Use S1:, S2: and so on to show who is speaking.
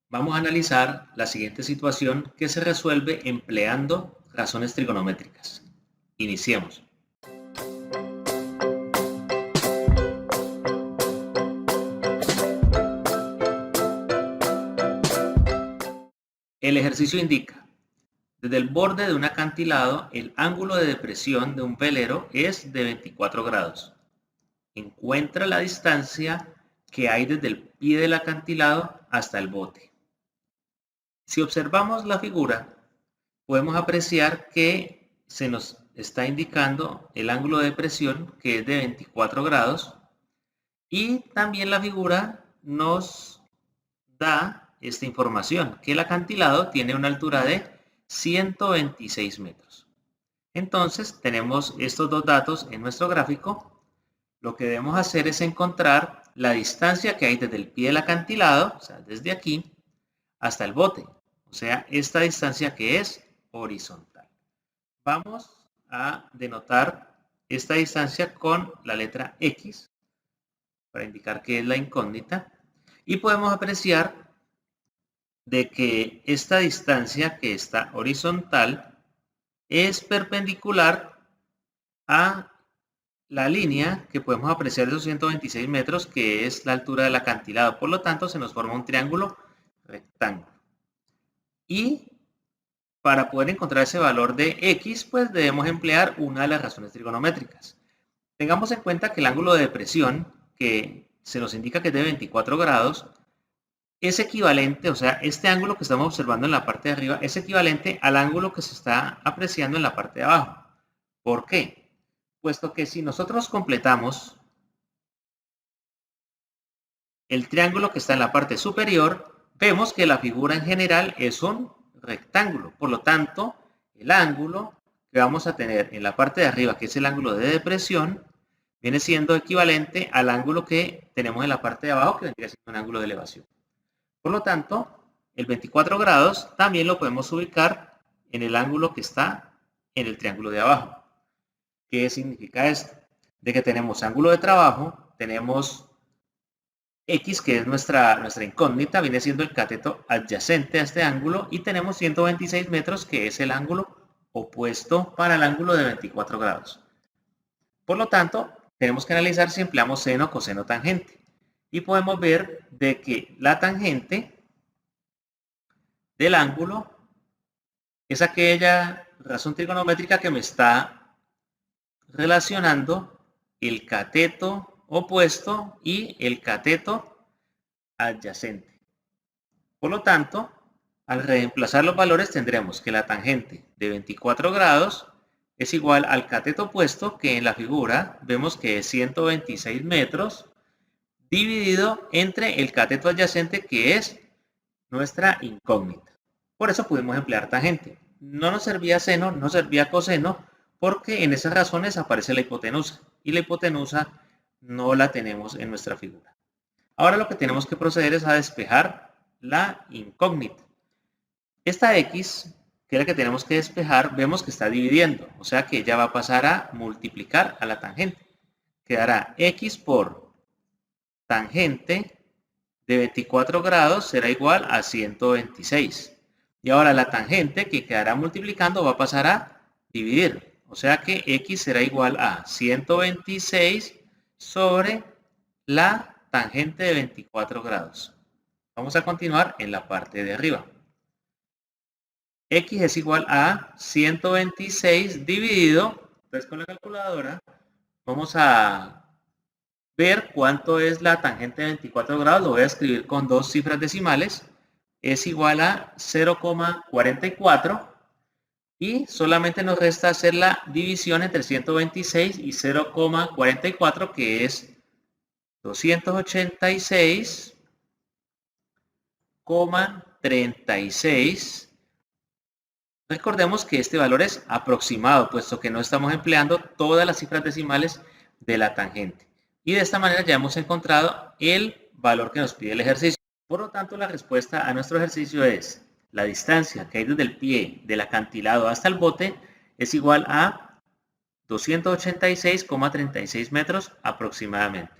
S1: Vamos a analizar la siguiente situación que se resuelve empleando razones trigonométricas. Iniciemos. El ejercicio indica, desde el borde de un acantilado, el ángulo de depresión de un velero es de 24 grados. Encuentra la distancia que hay desde el pie del acantilado hasta el bote. Si observamos la figura, podemos apreciar que se nos está indicando el ángulo de depresión, que es de 24 grados, y también la figura nos da esta información, que el acantilado tiene una altura de 126 metros. Entonces, tenemos estos dos datos en nuestro gráfico. Lo que debemos hacer es encontrar la distancia que hay desde el pie del acantilado, o sea, desde aquí, hasta el bote. O sea, esta distancia que es horizontal. Vamos a denotar esta distancia con la letra X para indicar que es la incógnita. Y podemos apreciar de que esta distancia que está horizontal es perpendicular a la línea que podemos apreciar de esos 126 metros, que es la altura del acantilado. Por lo tanto, se nos forma un triángulo rectángulo. Y para poder encontrar ese valor de X, pues debemos emplear una de las razones trigonométricas. Tengamos en cuenta que el ángulo de depresión, que se nos indica que es de 24 grados, es equivalente, o sea, este ángulo que estamos observando en la parte de arriba es equivalente al ángulo que se está apreciando en la parte de abajo. ¿Por qué? Puesto que si nosotros completamos el triángulo que está en la parte superior, vemos que la figura en general es un rectángulo. Por lo tanto, el ángulo que vamos a tener en la parte de arriba, que es el ángulo de depresión, viene siendo equivalente al ángulo que tenemos en la parte de abajo, que vendría siendo un ángulo de elevación. Por lo tanto, el 24 grados también lo podemos ubicar en el ángulo que está en el triángulo de abajo. ¿Qué significa esto? De que tenemos ángulo de trabajo, tenemos X, que es nuestra incógnita, viene siendo el cateto adyacente a este ángulo, y tenemos 126 metros, que es el ángulo opuesto para el ángulo de 24 grados. Por lo tanto, tenemos que analizar si empleamos seno, coseno, tangente. Y podemos ver de que la tangente del ángulo es aquella razón trigonométrica que me está relacionando el cateto opuesto y el cateto adyacente. Por lo tanto, al reemplazar los valores tendremos que la tangente de 24 grados es igual al cateto opuesto, que en la figura vemos que es 126 metros, dividido entre el cateto adyacente, que es nuestra incógnita. Por eso pudimos emplear tangente. No nos servía seno, no servía coseno, porque en esas razones aparece la hipotenusa, y la hipotenusa no la tenemos en nuestra figura. Ahora lo que tenemos que proceder es a despejar la incógnita. Esta X, que es la que tenemos que despejar, vemos que está dividiendo, o sea que ella va a pasar a multiplicar a la tangente. Quedará X por tangente de 24 grados será igual a 126. Y ahora la tangente que quedará multiplicando va a pasar a dividir. O sea que X será igual a 126 sobre la tangente de 24 grados. Vamos a continuar en la parte de arriba. X es igual a 126 dividido, entonces con la calculadora vamos a ver cuánto es la tangente de 24 grados. Lo voy a escribir con dos cifras decimales. Es igual a 0,44 y solamente nos resta hacer la división entre 126 y 0,44, que es 286,36. Recordemos que este valor es aproximado, puesto que no estamos empleando todas las cifras decimales de la tangente. Y de esta manera ya hemos encontrado el valor que nos pide el ejercicio. Por lo tanto, la respuesta a nuestro ejercicio es: la distancia que hay desde el pie del acantilado hasta el bote es igual a 286,36 metros aproximadamente.